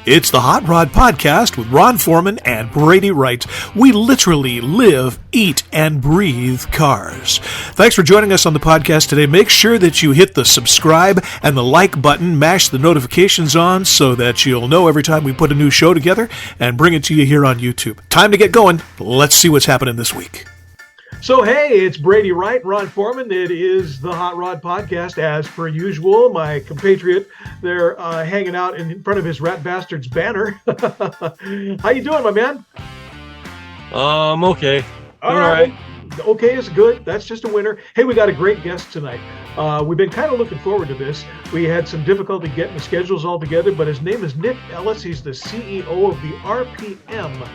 It's the Hot Rod Podcast with Ron Foreman and Brady Wright. We literally live, eat, and breathe cars. Thanks for joining us on the podcast today. Make sure that you hit the subscribe and the like button, mash the notifications on so that you'll know every time we put a new show together and bring it to you here on YouTube. Time to get going. Let's see what's happening this week. So, hey, it's Brady Wright, Ron Foreman. It is the Hot Rod Podcast. As per usual, my compatriot, they're hanging out in front of his Rat Bastards banner. How you doing, my man? Okay. All right. Okay is good. That's just a winner. Hey, we got a great guest tonight. We've been kind of looking forward to this. We had some difficulty getting the schedules all together, but his name is Nick Ellis. He's the CEO of the RPM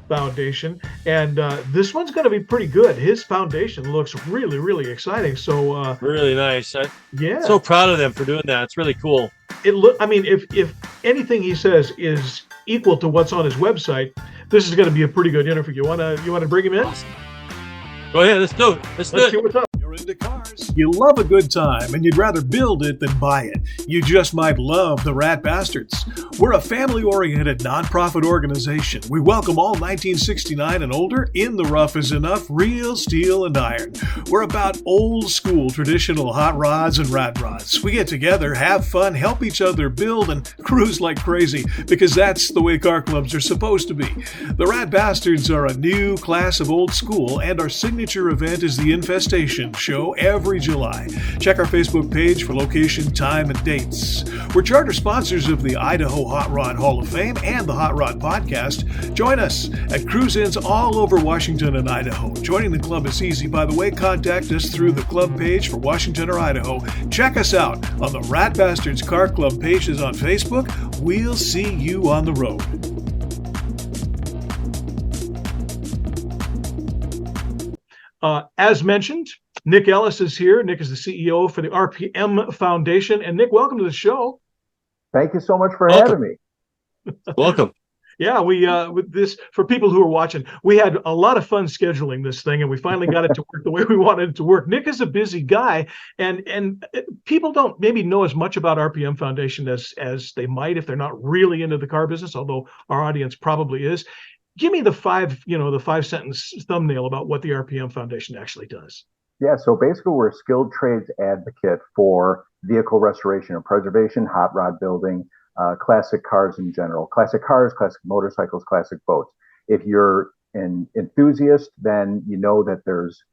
Foundation, and this one's going to be pretty good. His foundation looks really, really exciting. So really nice. Yeah, so proud of them for doing that. It's really cool. I mean, if anything he says is equal to what's on his website, this is going to be a pretty good interview. You want to bring him in? Awesome. Go ahead. Let's do it. Let's see what's up. You're into cars. You love a good time, and you'd rather build it than buy it. You just might love the Rat Bastards. We're a family-oriented nonprofit organization. We welcome all 1969 and older. In the rough is enough, real steel and iron. We're about old-school traditional hot rods and rat rods. We get together, have fun, help each other build, and cruise like crazy, because that's the way car clubs are supposed to be. The Rat Bastards are a new class of old school, and our signature event is the Infestation Show every July. Check our Facebook page for location, time, and dates. We're charter sponsors of the Idaho Hot Rod Hall of Fame and the Hot Rod Podcast. Join us at cruise-ins all over Washington and Idaho. Joining the club is easy. By the way, contact us through the club page for Washington or Idaho. Check us out on the Rat Bastards Car Club pages on Facebook. We'll see you on the road. As mentioned, Nick Ellis is here. Nick is the CEO for the RPM Foundation. And Nick, welcome to the show. Thank you so much for having me. Welcome. Yeah, we with this, for people who are watching, we had a lot of fun scheduling this thing, and we finally got it to work the way we wanted it to work. Nick is a busy guy, and people don't maybe know as much about RPM Foundation as they might if they're not really into the car business, although our audience probably is. Give me the five sentence thumbnail about what the RPM Foundation actually does. Yeah, so basically we're a skilled trades advocate for vehicle restoration and preservation, hot rod building, classic cars in general, classic cars, classic motorcycles, classic boats. If you're an enthusiast, then you know that there's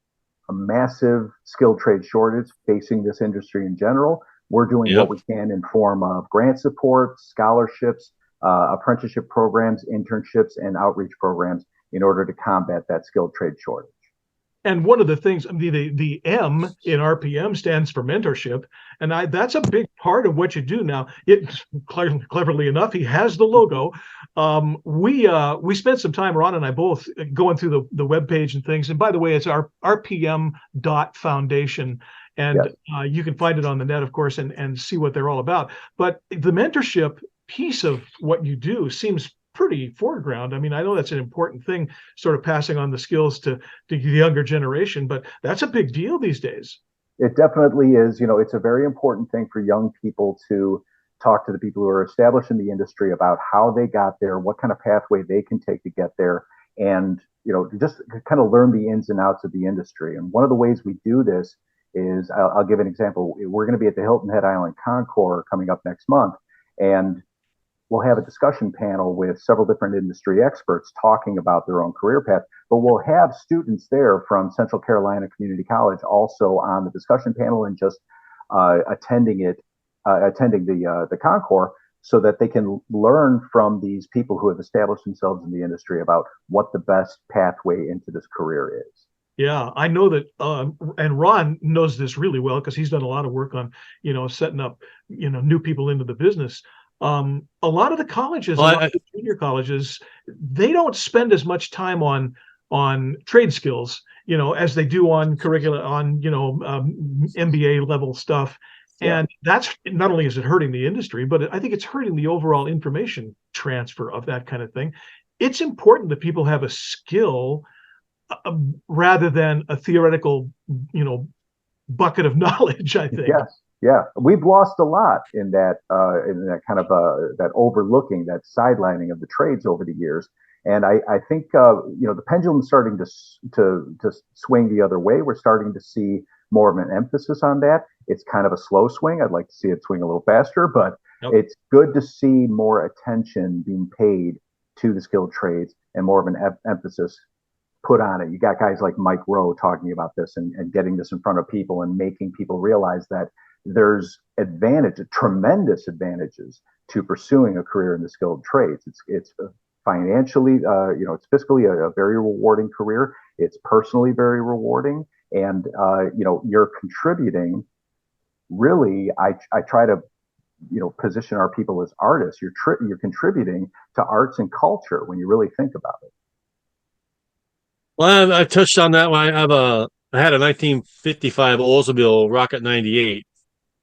a massive skilled trade shortage facing this industry in general. We're doing what we can in form of grant support, scholarships, apprenticeship programs, internships, and outreach programs in order to combat that skilled trade shortage. And one of the things, I mean, the M in RPM stands for mentorship, and that's a big part of what you do now. Cleverly enough, he has the logo. We spent some time, Ron and I both, going through the webpage and things. And by the way, it's our rpm.foundation. And you can find it on the net, of course, and see what they're all about. But the mentorship piece of what you do seems pretty foreground. I mean, I know that's an important thing, sort of passing on the skills to the younger generation, but that's a big deal these days. It definitely is. It's a very important thing for young people to talk to the people who are established in the industry about how they got there, what kind of pathway they can take to get there, and, just kind of learn the ins and outs of the industry. And one of the ways we do this is, I'll give an example. We're going to be at the Hilton Head Island Concours coming up next month, and we'll have a discussion panel with several different industry experts talking about their own career path, but we'll have students there from Central Carolina Community College also on the discussion panel and just attending the concours, so that they can learn from these people who have established themselves in the industry about what the best pathway into this career is. Yeah, I know that, and Ron knows this really well because he's done a lot of work on, setting up, new people into the business. A lot of the colleges, a lot of the junior colleges, they don't spend as much time on trade skills, as they do on curricula, on MBA level stuff. And that's, not only is it hurting the industry, but I think it's hurting the overall information transfer of that kind of thing. It's important that people have a skill rather than a theoretical, bucket of knowledge, I think. Yes. Yeah, we've lost a lot in that kind of that overlooking, that sidelining of the trades over the years. And I think the pendulum's starting to swing the other way. We're starting to see more of an emphasis on that. It's kind of a slow swing. I'd like to see it swing a little faster, but Yep. it's good to see more attention being paid to the skilled trades and more of an emphasis put on it. You got guys like Mike Rowe talking about this and getting this in front of people and making people realize that there's tremendous advantages to pursuing a career in the skilled trades. It's financially, it's fiscally a very rewarding career. It's personally very rewarding, and you're contributing. Really, I try to position our people as artists. You're contributing to arts and culture when you really think about it. Well, I touched on that one. I had a 1955 Oldsmobile Rocket 98,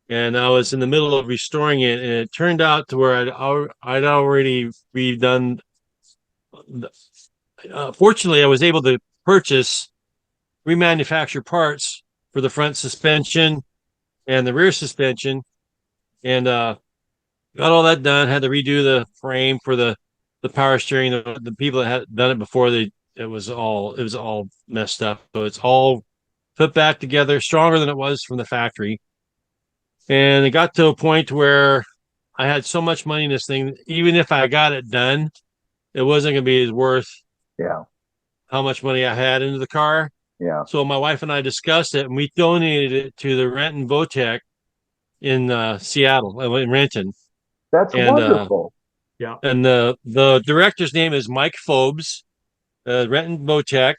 and I was in the middle of restoring it, and it turned out to where I'd already redone. Fortunately, I was able to purchase remanufactured parts for the front suspension and the rear suspension, and got all that done. Had to redo the frame for the power steering. The people that had done it before, it was all messed up. So it's all put back together, stronger than it was from the factory. And it got to a point where I had so much money in this thing, even if I got it done, it wasn't going to be worth Yeah, how much money I had into the car. yeah, So my wife and I discussed it, and we donated it to the Renton Votech in Seattle, in Renton. that's And wonderful. Yeah. and the director's name is Mike Phobes, Renton Votech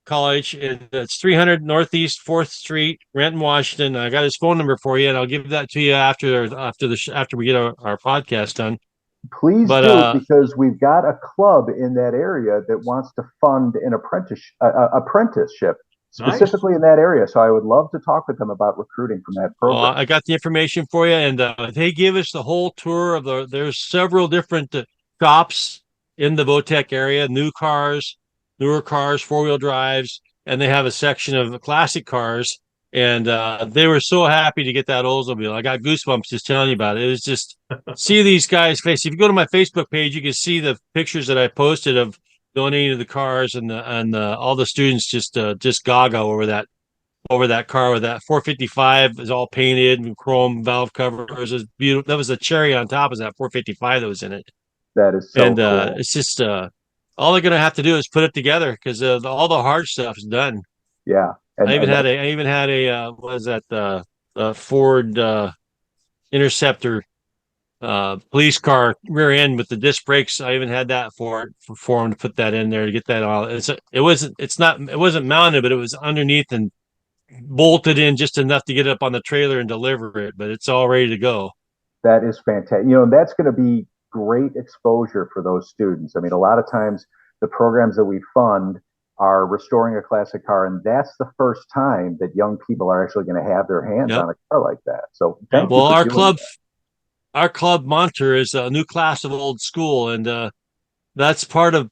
College. It's 300 Northeast 4th Street, Renton, Washington. I got his phone number for you, and I'll give that to you after we get our podcast done. Please But do, because we've got a club in that area that wants to fund an apprenticeship specifically in that area. So I would love to talk with them about recruiting from that well, program. I got the information for you, and they give us the whole tour of there's several different shops in the Votech area, newer cars, 4-wheel drives, and they have a section of classic cars. And they were so happy to get that Oldsmobile. I got goosebumps just telling you about it. It was just see these guys' face. If you go to my Facebook page, you can see the pictures that I posted of donating to the cars, and all the students just gaga over that car. With that 455 is all painted and chrome valve covers. It was beautiful. That was a cherry on top of that 455 that was in it. That is so And cool. it's just all they're gonna have to do is put it together, because all the hard stuff is done. Yeah. I even had a what is that Ford Interceptor police car rear end with the disc brakes. I even had that for them to put that in there to get that all. It wasn't mounted, but it was underneath and bolted in just enough to get it up on the trailer and deliver it. But it's all ready to go. That is fantastic. That's going to be great exposure for those students. I mean, a lot of times the programs that we fund are restoring a classic car, and that's the first time that young people are actually going to have their hands on a car like that. So thank you. Well, for doing that. Our club mantra is a new class of old school, and that's part of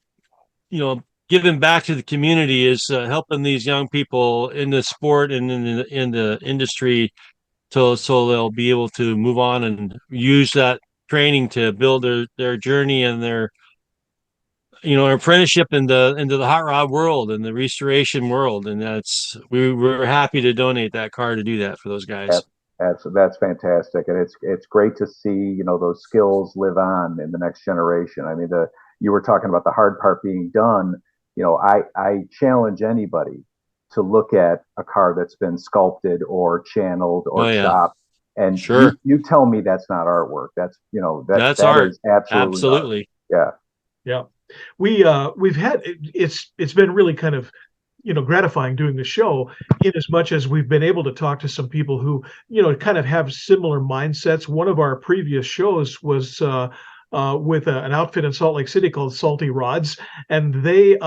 giving back to the community, is helping these young people in the sport and in the industry, so they'll be able to move on and use that training to build their journey and their apprenticeship into the hot rod world and the restoration world. And we're happy to donate that car to do that for those guys. That's fantastic, and it's great to see those skills live on in the next generation. I mean, you were talking about the hard part being done. I challenge anybody to look at a car that's been sculpted or channeled or chopped, and sure, you tell me that's not artwork. That's that's that art. Is absolutely art. Yeah. We've had it's been really kind of gratifying doing the show, in as much as we've been able to talk to some people who kind of have similar mindsets. One of our previous shows was with an outfit in Salt Lake City called Salty Rods, and they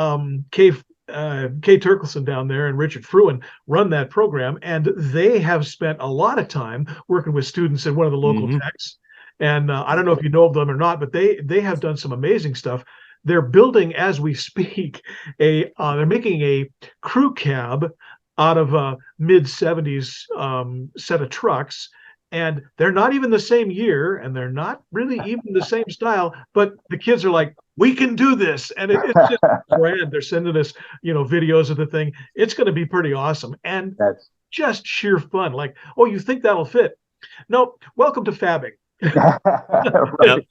Kay Turkelson down there and Richard Fruin run that program, and they have spent a lot of time working with students in one of the local techs. And I don't know if you know of them or not, but they have done some amazing stuff. They're building, as we speak, they're making a crew cab out of a mid-70s set of trucks, and they're not even the same year, and they're not really even the same style, but the kids are like, we can do this. And it's just grand. They're sending us, videos of the thing. It's going to be pretty awesome. And That's just sheer fun. Like, oh, you think that'll fit? Nope. Welcome to fabbing. right. Yep.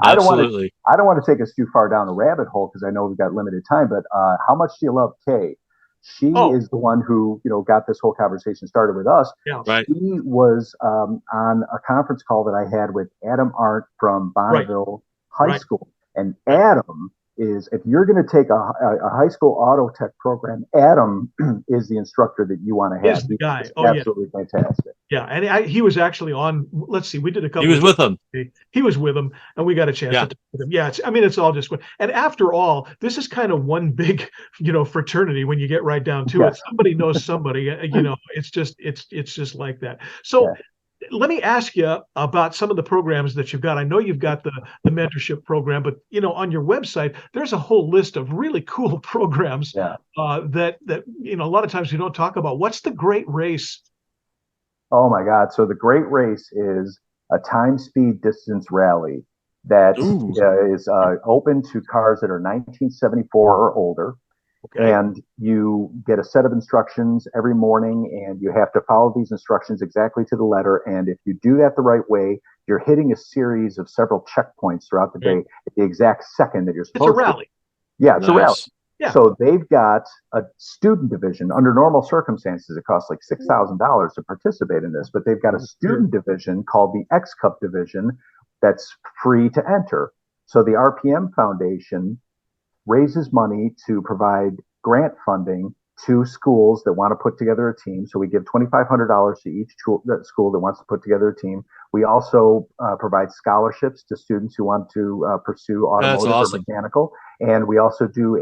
I don't Absolutely. want to take us too far down a rabbit hole because I know we've got limited time. But how much do you love Kay? She is the one who got this whole conversation started with us. Yeah. Right. She was on a conference call that I had with Adam Arndt from Bonneville High School, and Adam is, if you're going to take a high school auto tech program, Adam is the instructor that you want to have. He's the guy. Absolutely fantastic. Yeah, and he was actually on. Let's see, we did a couple. He was with them. He was with them, and we got a chance to talk with him. Yeah, it's all just. And after all, this is kind of one big, fraternity when you get right down to it. Somebody knows somebody. It's just like that. So. Yeah. Let me ask you about some of the programs that you've got. I know you've got the mentorship program, but on your website there's a whole list of really cool programs that a lot of times we don't talk about. What's the Great Race? Oh my God! So the Great Race is a time, speed, distance rally that is open to cars that are 1974 or older. Okay. And you get a set of instructions every morning, and you have to follow these instructions exactly to the letter. And if you do that the right way, you're hitting a series of several checkpoints throughout the day at the exact second that you're supposed to. It's a rally. Yeah, it's a rally. Yeah. So they've got a student division. Under normal circumstances, it costs like $6,000 to participate in this, but they've got a student division called the X Cup division that's free to enter. So the RPM Foundation raises money to provide grant funding to schools that want to put together a team. So we give $2,500 to each school that wants to put together a team. We also provide scholarships to students who want to pursue automotive or mechanical. And we also do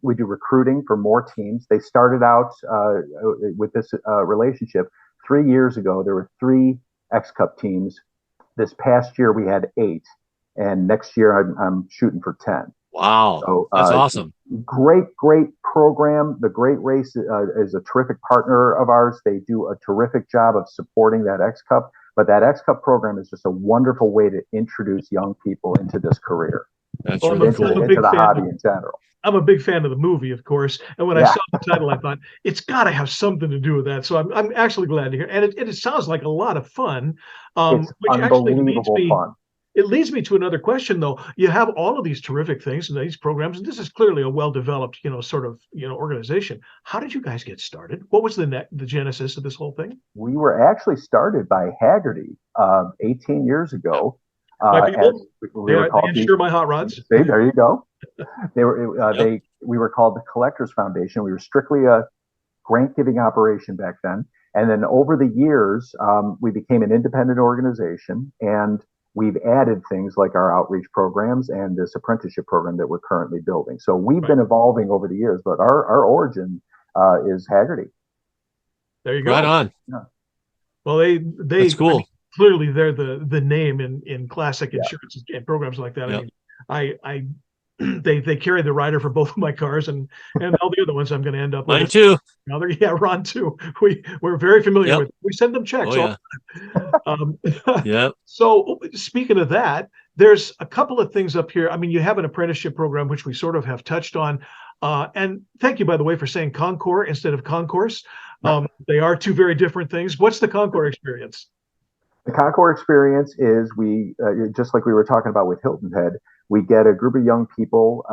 we do recruiting for more teams. They started out with this relationship 3 years ago. There were 3 X Cup teams. This past year we had 8, and next year I'm shooting for 10. Wow, so, that's awesome. Great program. The Great Race is a terrific partner of ours. They do a terrific job of supporting that X Cup, but that X Cup program is just a wonderful way to introduce young people into this career. That's really cool. Into the hobby in general. I'm a big fan of the movie, of course, and when I saw the title, I thought it's got to have something to do with that. So I'm actually glad to hear, and it sounds like a lot of fun. It's which unbelievable fun. It leads me to another question, though. You have all of these terrific things and these programs, and this is clearly a well-developed, organization. How did you guys get started? What was the genesis of this whole thing? We were actually started by Haggerty 18 years ago. They insure my hot rods. See, there you go. We were called the Collectors Foundation. We were strictly a grant-giving operation back then, and then over the years, we became an independent organization, and we've added things like our outreach programs and this apprenticeship program that we're currently building. So we've been evolving over the years, but our origin is Haggerty. There you go. Right on. Yeah. Well, they That's cool. I mean, clearly they're the name in classic insurance and programs like that. I mean, they carry the rider for both of my cars and all the other ones I'm going to end up with. Mine too. Ron too. We're very familiar with. We send them checks. So speaking of that, there's a couple of things up here. I mean, you have an apprenticeship program, which we sort of have touched on. And thank you, by the way, for saying Concours instead of Concourse. They are 2 very different things. What's the Concours experience? The Concours experience is just like we were talking about with Hilton Head, we get a group of young people,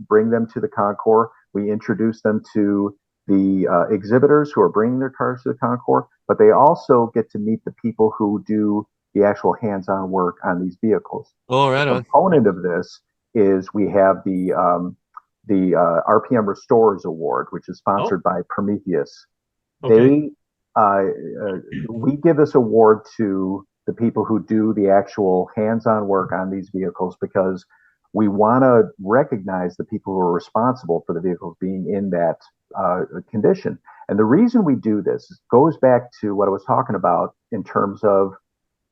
bring them to the Concours. We introduce them to the exhibitors who are bringing their cars to the Concours, but they also get to meet the people who do the actual hands-on work on these vehicles. Oh, right on. The component of this is we have the RPM Restorers Award, which is sponsored by Prometheus. Okay. We give this award to the people who do the actual hands-on work on these vehicles because we want to recognize the people who are responsible for the vehicles being in that condition. And the reason we do this goes back to what I was talking about in terms of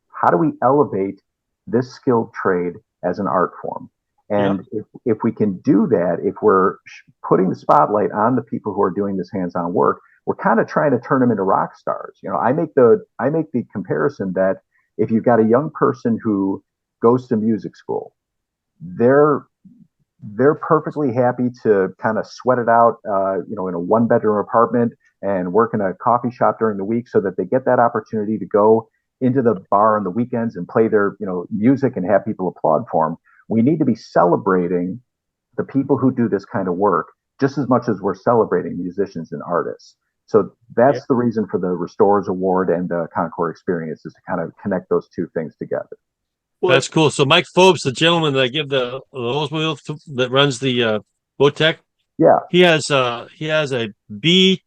how do we elevate this skilled trade as an art form. And if we can do that, if we're putting the spotlight on the people who are doing this hands-on work, we're kind of trying to turn them into rock stars. I make the comparison that if you've got a young person who goes to music school, they're perfectly happy to kind of sweat it out, in a one-bedroom apartment and work in a coffee shop during the week, so that they get that opportunity to go into the bar on the weekends and play their music and have people applaud for them. We need to be celebrating the people who do this kind of work just as much as we're celebrating musicians and artists. So that's the reason for the Restorers Award and the Concours Experience, is to kind of connect those two things together. Well, that's cool. So Mike Phobes, the gentleman that I give the Oldsmobile that runs the Votech, he has a B2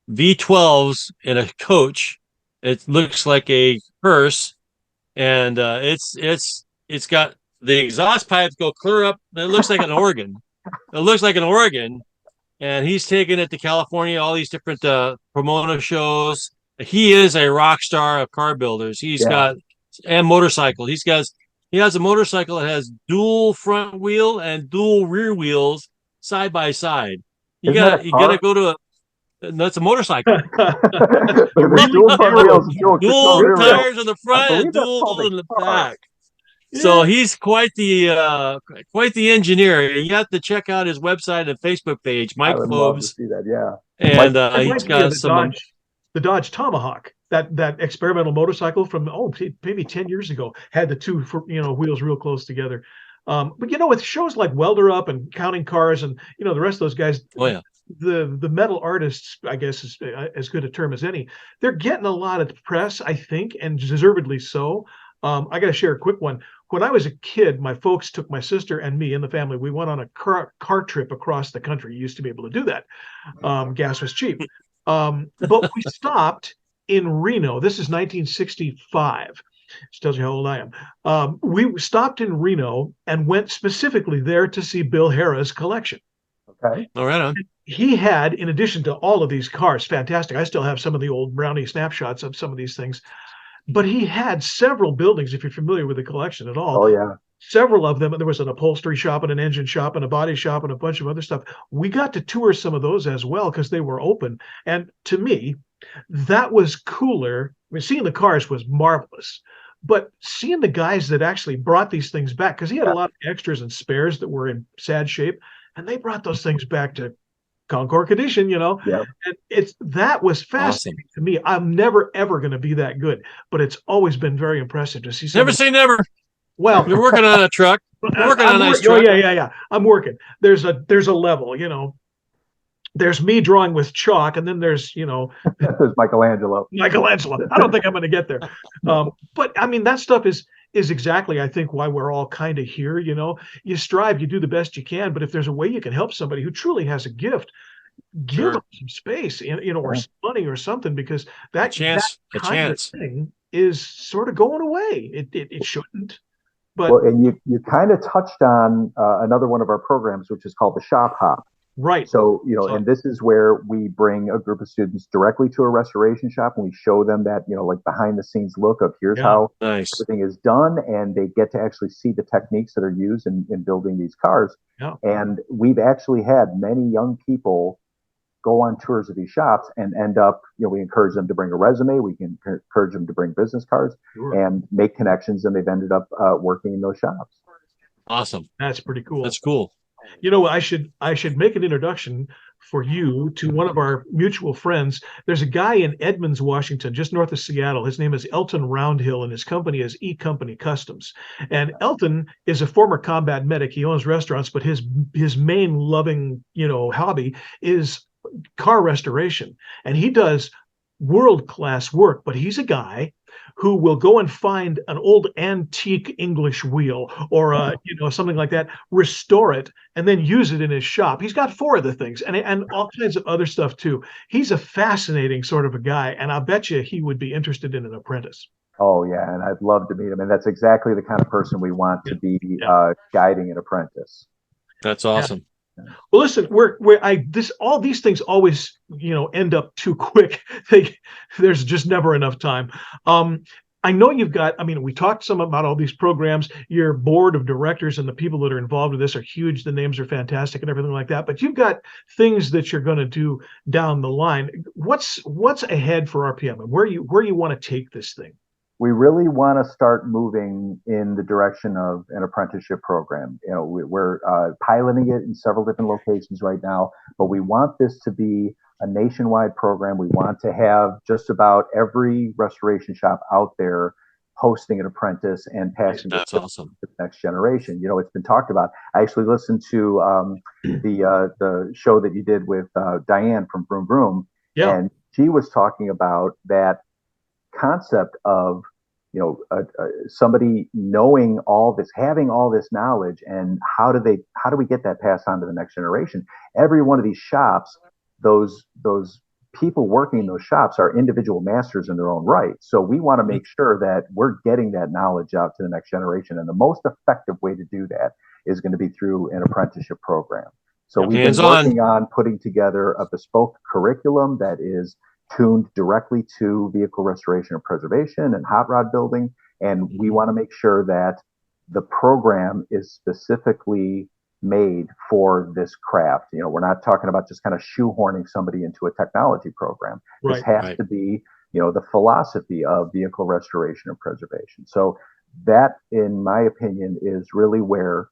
V12s in a coach. It looks like a hearse. And it's got the exhaust pipes go clear up. It looks like an organ. And he's taking it to California, all these different promoter shows. He is a rock star of car builders. He's got motorcycle. He has a motorcycle that has dual front wheel and dual rear wheels side by side. You gotta go to that's a motorcycle. dual tires in the front and dual in the back. Yeah. So he's quite the engineer. You have to check out his website and Facebook page, Mike Phobes. See that, And he's got the Dodge Tomahawk, that experimental motorcycle from maybe 10 years ago, had the two wheels real close together. But with shows like Welder Up and Counting Cars and the rest of those guys. The metal artists, I guess, is as good a term as any. They're getting a lot of press, I think, and deservedly so. I got to share a quick one. When I was a kid, my folks took my sister and me and the family. We went on a car trip across the country. You used to be able to do that. Gas was cheap. But we stopped in Reno. This is 1965. Which tells you how old I am. We stopped in Reno and went specifically there to see Bill Hara's collection. Okay. All right. He had, in addition to all of these cars, fantastic. I still have some of the old Brownie snapshots of some of these things. But he had several buildings, if you're familiar with the collection at all. Oh, yeah. Several of them. There was an upholstery shop and an engine shop and a body shop and a bunch of other stuff. We got to tour some of those as well because they were open. And to me, that was cooler. I mean, seeing the cars was marvelous. But seeing the guys that actually brought these things back, because he had a lot of extras and spares that were in sad shape, and they brought those things back to Concours condition, and that was fascinating to me. I'm never ever going to be that good, but it's always been very impressive to see. Never say never. Well, you're working on a truck. You're working on a nice truck. Oh, yeah. I'm working. There's a level, There's me drawing with chalk, and then there's there's Michelangelo. I don't think I'm going to get there. But I mean, that stuff is exactly, I think, why we're all kind of here. You strive, you do the best you can, but if there's a way you can help somebody who truly has a gift, give them some space, or some money or something, because that kind of thing is sort of going away. It shouldn't. But and you kind of touched on another one of our programs, which is called the Shop Hop. Right. So, and this is where we bring a group of students directly to a restoration shop, and we show them that, like behind the scenes look of here's how everything is done. And they get to actually see the techniques that are used in building these cars. Yeah. And we've actually had many young people go on tours of these shops and end up, we encourage them to bring a resume. We can encourage them to bring business cards and make connections. And they've ended up working in those shops. Awesome. That's pretty cool. That's cool. I should make an introduction for you to one of our mutual friends. There's a guy in Edmonds, Washington, just north of Seattle. His name is Elton Roundhill, and his company is E-Company Customs. And Elton is a former combat medic. He owns restaurants, but his main loving, hobby is car restoration. And he does world-class work, but he's a guy who will go and find an old antique English wheel or something like that, restore it, and then use it in his shop. He's got 4 of the things and all kinds of other stuff too. He's a fascinating sort of a guy, and I'll bet you he would be interested in an apprentice. Oh yeah, and I'd love to meet him. And that's exactly the kind of person we want to be guiding an apprentice. That's awesome. Yeah. Well, listen, all these things always, end up too quick. There's just never enough time. I know you've got, I mean, we talked some about all these programs. Your board of directors and the people that are involved with this are huge. The names are fantastic and everything like that. But you've got things that you're going to do down the line. What's ahead for RPM, and where you want to take this thing? We really want to start moving in the direction of an apprenticeship program. You know, we're piloting it in several different locations right now, but we want this to be a nationwide program. We want to have just about every restoration shop out there hosting an apprentice and passing That's awesome. to the next generation. You know, it's been talked about. I actually listened to the show that you did with Diane from Vroom Vroom, and she was talking about that concept of, you know, somebody knowing all this, having all this knowledge, and how do we get that passed on to the next generation? Every one of these shops, those people working in those shops are individual masters in their own right. So we want to make sure that we're getting that knowledge out to the next generation. And the most effective way to do that is going to be through an apprenticeship program. So we've been working on putting together a bespoke curriculum that is tuned directly to vehicle restoration and preservation and hot rod building. And we want to make sure that the program is specifically made for this craft. You know, we're not talking about just kind of shoehorning somebody into a technology program. This has to be, you know, the philosophy of vehicle restoration and preservation. So that, in my opinion, is really where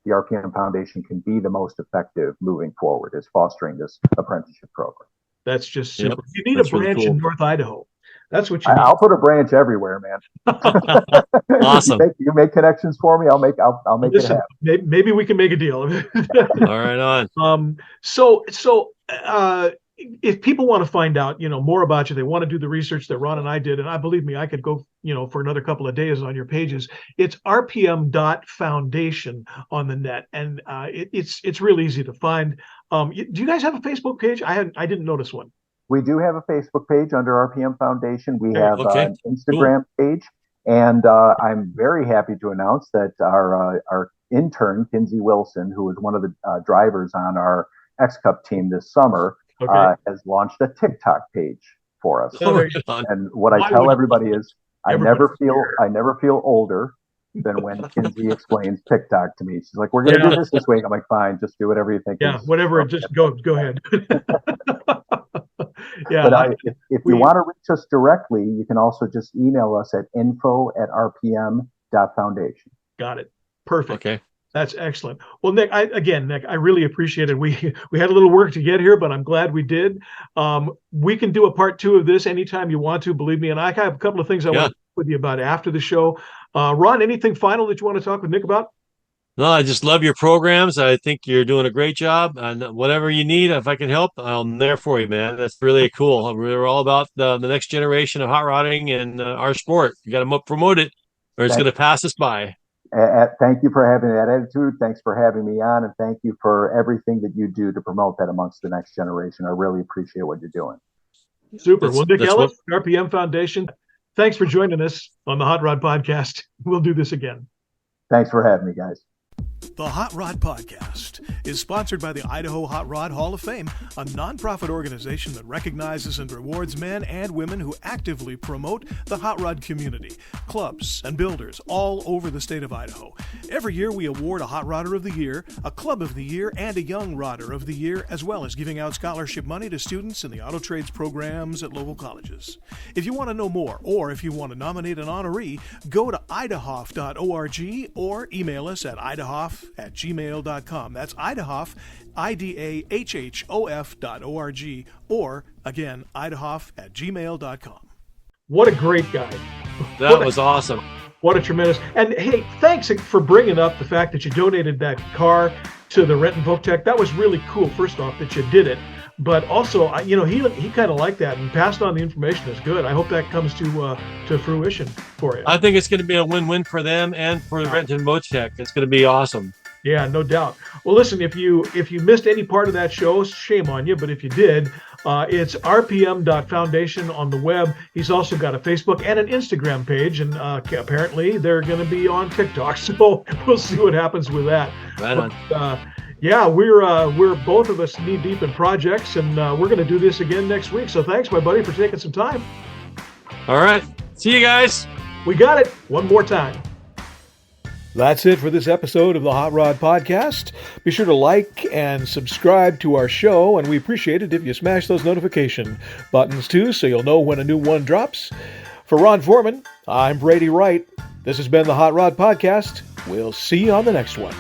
the RPM Foundation can be the most effective moving forward, is fostering this apprenticeship program. That's just super. You need a branch in North Idaho. That's what you need. I'll put a branch everywhere, man. Awesome. You make connections for me. I'll make it happen. Maybe we can make a deal. All right on. So if people want to find out, you know, more about you, they want to do the research that Ron and I did, and I believe me, I could go, you know, for another couple of days on your pages. It's rpm.foundation on the net, and it's real easy to find. Do you guys have a Facebook page? I didn't notice one. We do have a Facebook page under RPM Foundation. We have an Instagram page, and I'm very happy to announce that our intern, Kinsey Wilson, who was one of the drivers on our X-Cup team this summer, has launched a TikTok page for us. And what I tell everybody is, I never feel older than when Kinsey explains TikTok to me. She's like, "We're going to do this week." I'm like, "Fine, just do whatever you think." Yeah, whatever. Just go ahead. Yeah. But if you want to reach us directly, you can also just email us at info@rpm.foundation. Got it. Perfect. Okay. That's excellent. Well, Nick, I really appreciate it. We had a little work to get here, but I'm glad we did. We can do a part 2 of this anytime you want to, believe me. And I have a couple of things I want to talk with you about after the show. Ron, anything final that you want to talk with Nick about? No, I just love your programs. I think you're doing a great job. And whatever you need, if I can help, I'm there for you, man. That's really cool. We're all about the next generation of hot rodding and our sport. You got to promote it, or it's going to pass us by. Thank you for having that attitude. Thanks for having me on, and thank you for everything that you do to promote that amongst the next generation. I really appreciate what you're doing. Super. Well, Nick Ellis, RPM Foundation, thanks for joining us on the Hot Rod Podcast. We'll do this again. Thanks for having me, guys. The Hot Rod Podcast is sponsored by the Idaho Hot Rod Hall of Fame, a nonprofit organization that recognizes and rewards men and women who actively promote the hot rod community, clubs, and builders all over the state of Idaho. Every year we award a Hot Rodder of the Year, a Club of the Year, and a Young Rodder of the Year, as well as giving out scholarship money to students in the auto trades programs at local colleges. If you want to know more, or if you want to nominate an honoree, go to idahof.org or email us at idahof@gmail.com. That's idahof, IDAHHOF.org, or again, idahof@gmail.com. What a great guy. That was awesome. What a tremendous. And hey, thanks for bringing up the fact that you donated that car to the Renton Votech. That was really cool, first off, that you did it. But also, you know, he kind of liked that and passed on the information. Is good. I hope that comes to fruition for you. I think it's going to be a win-win for them and for the Renton Votech. It's going to be awesome. Yeah, no doubt. Well, listen, if you missed any part of that show, shame on you. But if you did, it's rpm.foundation on the web. He's also got a Facebook and an Instagram page, and apparently they're going to be on TikTok. So we'll see what happens with that. Right on. Yeah, we're both of us knee deep in projects, and we're going to do this again next week. So thanks, my buddy, for taking some time. All right. See you guys. We got it one more time. That's it for this episode of the Hot Rod Podcast. Be sure to like and subscribe to our show, and we appreciate it if you smash those notification buttons too, so you'll know when a new one drops. For Ron Foreman, I'm Brady Wright. This has been the Hot Rod Podcast. We'll see you on the next one.